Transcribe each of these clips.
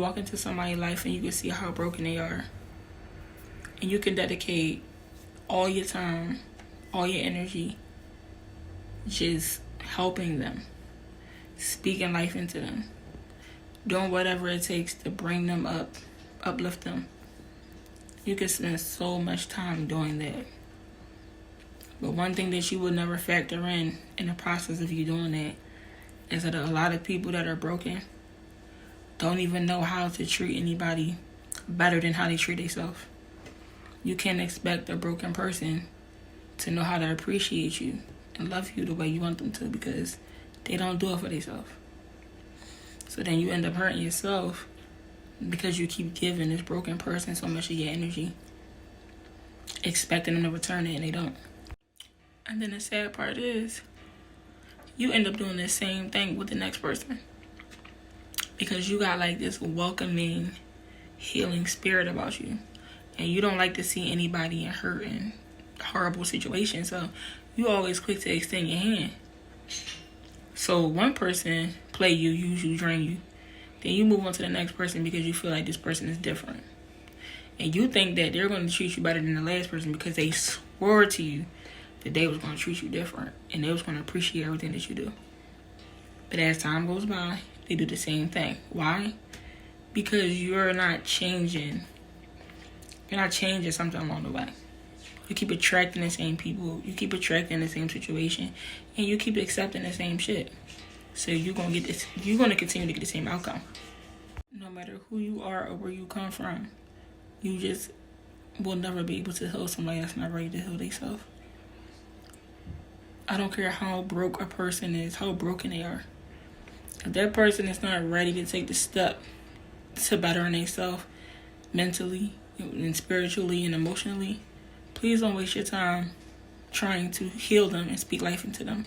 Walk into somebody's life and you can see how broken they are. And you can dedicate all your time, all your energy, just helping them, speaking life into them, doing whatever it takes to bring them up, uplift them. You can spend so much time doing that. But one thing that you would never factor in the process of you doing that is that a lot of people that are broken don't even know how to treat anybody better than how they treat themselves. You can't expect a broken person to know how to appreciate you and love you the way you want them to, because they don't do it for themselves. So then you end up hurting yourself because you keep giving this broken person so much of your energy, expecting them to return it, and they don't. And then the sad part is, you end up doing the same thing with the next person, because you got like this welcoming, healing spirit about you, and you don't like to see anybody in hurt and horrible situations, so you always quick to extend your hand. So one person play you, use you, drain you, then you move on to the next person because you feel like this person is different, and you think that they're going to treat you better than the last person because they swore to you that they was going to treat you different and they was going to appreciate everything that you do. But as time goes by, they do the same thing. Why? Because you're not changing. You're not changing something along the way. You keep attracting the same people. You keep attracting the same situation. And you keep accepting the same shit. So you're going to get this. You're going to continue to get the same outcome. No matter who you are or where you come from, you just will never be able to heal somebody that's not ready to heal themselves. I don't care how broke a person is, how broken they are. If that person is not ready to take the step to bettering themselves mentally and spiritually and emotionally, please don't waste your time trying to heal them and speak life into them,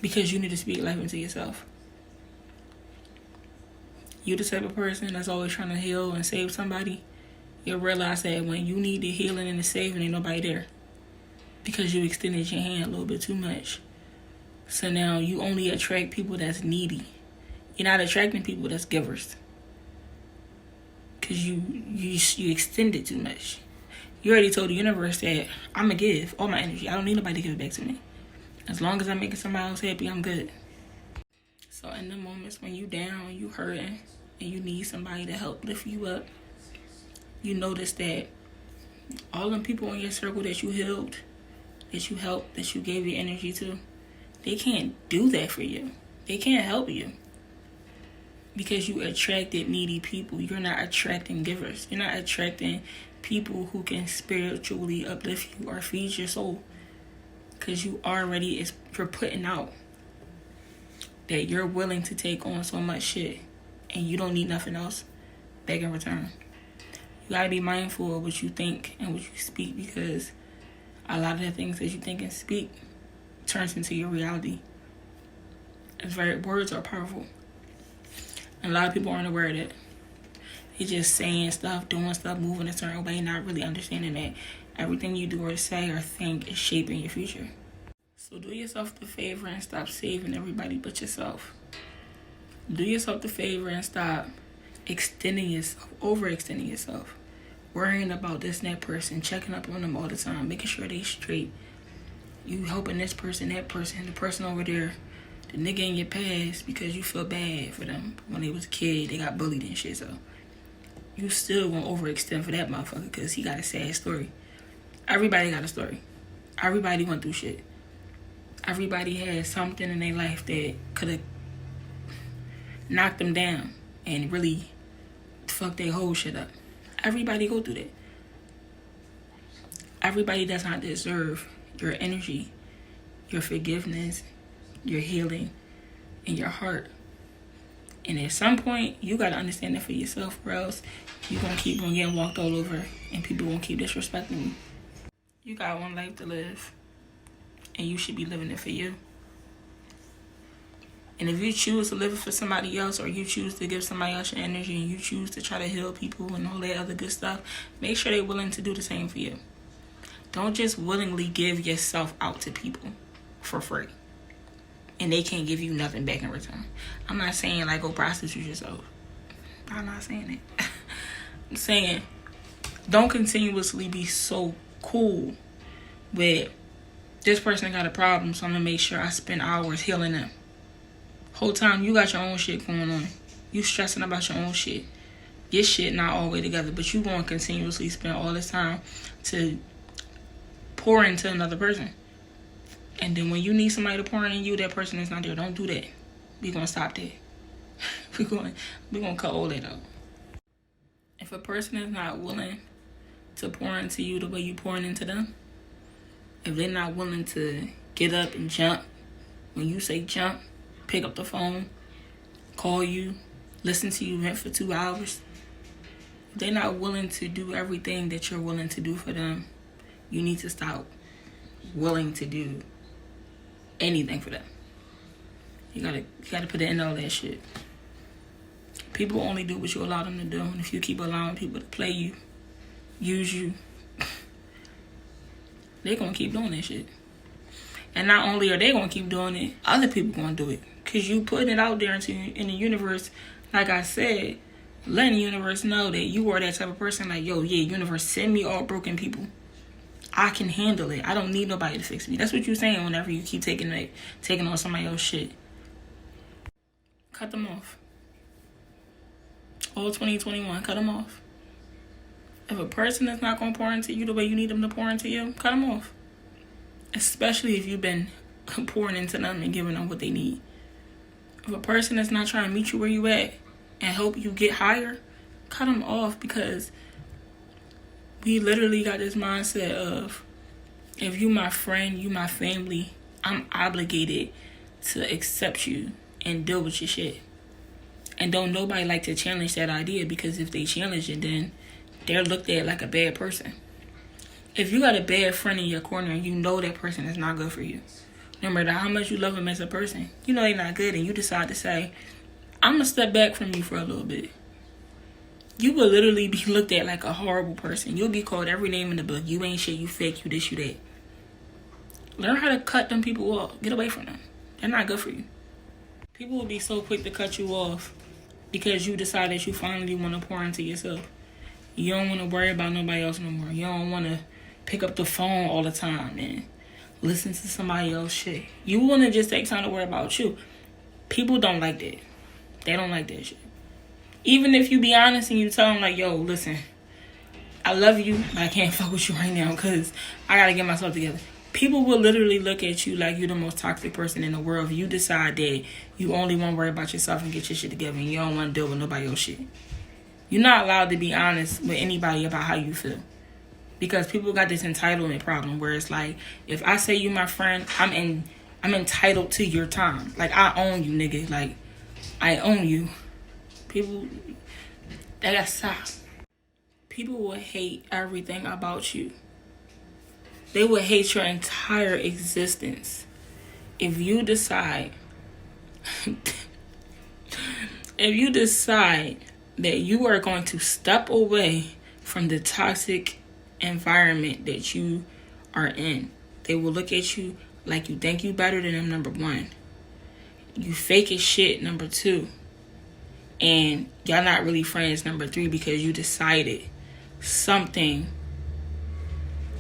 because you need to speak life into yourself. You the type of person that's always trying to heal and save somebody, you'll realize that when you need the healing and the saving, ain't nobody there, because you extended your hand a little bit too much. So now you only attract people that's needy. You're not attracting people that's givers, because you extended too much. You already told the universe that I'm going to give all my energy. I don't need nobody to give it back to me. As long as I'm making somebody else happy, I'm good. So in the moments when you down, you hurting, and you need somebody to help lift you up, you notice that all them people in your circle that you healed, that you helped, that you gave your energy to, they can't do that for you. They can't help you. Because you attracted needy people. You're not attracting givers. You're not attracting people who can spiritually uplift you or feed your soul. Because you're putting out that you're willing to take on so much shit, and you don't need nothing else back in return. You gotta be mindful of what you think and what you speak, because a lot of the things that you think and speak turns into your reality. Words are powerful. And a lot of people aren't aware of that. They just saying stuff, doing stuff, moving a certain way, not really understanding that everything you do or say or think is shaping your future. So do yourself the favor and stop saving everybody but yourself. Do yourself the favor and stop extending yourself, overextending yourself. Worrying about this and that person, checking up on them all the time, making sure they straight. You helping this person, that person, the person over there, the nigga in your past, because you feel bad for them. When they was a kid, they got bullied and shit, so you still gonna overextend for that motherfucker because he got a sad story. Everybody got a story. Everybody went through shit. Everybody had something in their life that could have knocked them down and really fucked their whole shit up. Everybody go through that. Everybody does not deserve your energy, your forgiveness, your healing, and your heart. And at some point, you got to understand that for yourself, or else you're going to keep on getting walked all over and people won't keep disrespecting you. You got one life to live, and you should be living it for you. And if you choose to live it for somebody else, or you choose to give somebody else your energy, and you choose to try to heal people and all that other good stuff, make sure they're willing to do the same for you. Don't just willingly give yourself out to people for free, and they can't give you nothing back in return. I'm not saying like go prostitute yourself, I'm not saying it. I'm saying don't continuously be so cool with this person got a problem, so I'm gonna make sure I spend hours healing them. Whole time you got your own shit going on. You stressing about your own shit. Your shit not all the way together, but you gonna continuously spend all this time to pour into another person. And then when you need somebody to pour into you, that person is not there. Don't do that. We gonna stop that. we gonna cut all that out. If a person is not willing to pour into you the way you pouring into them, if they're not willing to get up and jump when you say jump, pick up the phone, call you, listen to you vent for 2 hours, if they're not willing to do everything that you're willing to do for them, you need to stop willing to do anything for them. You gotta put an end to all that shit. People only do what you allow them to do, and if you keep allowing people to play you, use you, they're gonna keep doing that shit. And not only are they gonna keep doing it, other people gonna do it. Cause you putting it out there in the universe, like I said, letting the universe know that you are that type of person. Like, yo, yeah, universe, send me all broken people. I can handle it. I don't need nobody to fix me. That's what you're saying whenever you keep taking on somebody else's shit. Cut them off. All 2021, cut them off. If a person is not going to pour into you the way you need them to pour into you, cut them off. Especially if you've been pouring into them and giving them what they need. If a person is not trying to meet you where you at and help you get higher, cut them off, because we literally got this mindset of, if you my friend, you my family, I'm obligated to accept you and deal with your shit. And don't nobody like to challenge that idea, because if they challenge it, then they're looked at like a bad person. If you got a bad friend in your corner and you know that person is not good for you, no matter how much you love them as a person, you know they're not good, and you decide to say, I'm going to step back from you for a little bit, you will literally be looked at like a horrible person. You'll be called every name in the book. You ain't shit, you fake, you this, you that. Learn how to cut them people off. Get away from them. They're not good for you. People will be so quick to cut you off because you decide that you finally want to pour into yourself. You don't want to worry about nobody else no more. You don't want to pick up the phone all the time and listen to somebody else's shit. You want to just take time to worry about you. People don't like that. They don't like that shit. Even if you be honest and you tell them, like, yo, listen, I love you, but I can't fuck with you right now because I got to get myself together. People will literally look at you like you're the most toxic person in the world if you decide that you only want to worry about yourself and get your shit together and you don't want to deal with nobody else's shit. You're not allowed to be honest with anybody about how you feel. Because people got this entitlement problem where it's like, if I say you my friend, I'm entitled to your time. Like, I own you, nigga. Like, I own you. People, that gotta stop. People will hate everything about you. They will hate your entire existence if you decide that you are going to step away from the toxic environment that you are in. They will look at you like you think you better than them, number one. You fake as shit, number two. And y'all not really friends, number three, because you decided something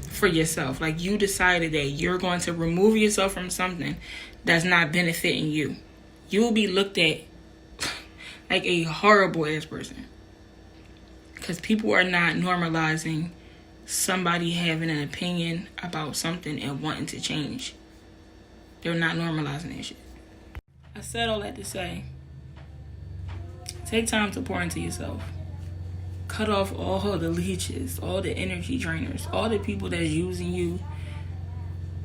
for yourself. Like, you decided that you're going to remove yourself from something that's not benefiting you. You will be looked at like a horrible ass person. Because people are not normalizing somebody having an opinion about something and wanting to change. They're not normalizing that shit. I said all that to say, take time to pour into yourself. Cut off all the leeches, all the energy drainers, all the people that's using you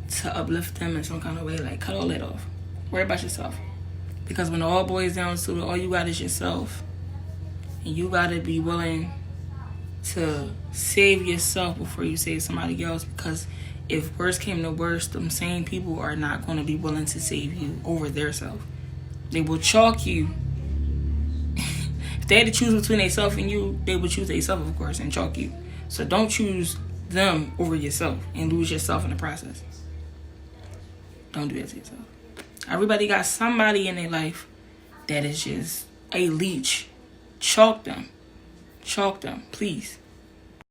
to uplift them in some kind of way. Like, cut all that off. Worry about yourself. Because when it all boils down to it, all you got is yourself. And you got to be willing to save yourself before you save somebody else. Because if worst came to worst, them same people are not going to be willing to save you over their self. They will chalk you. If they had to choose between themselves and you, they would choose themselves, of course, and chalk you. So don't choose them over yourself and lose yourself in the process. Don't do that to yourself. Everybody got somebody in their life that is just a leech, Chalk them. Chalk them, please.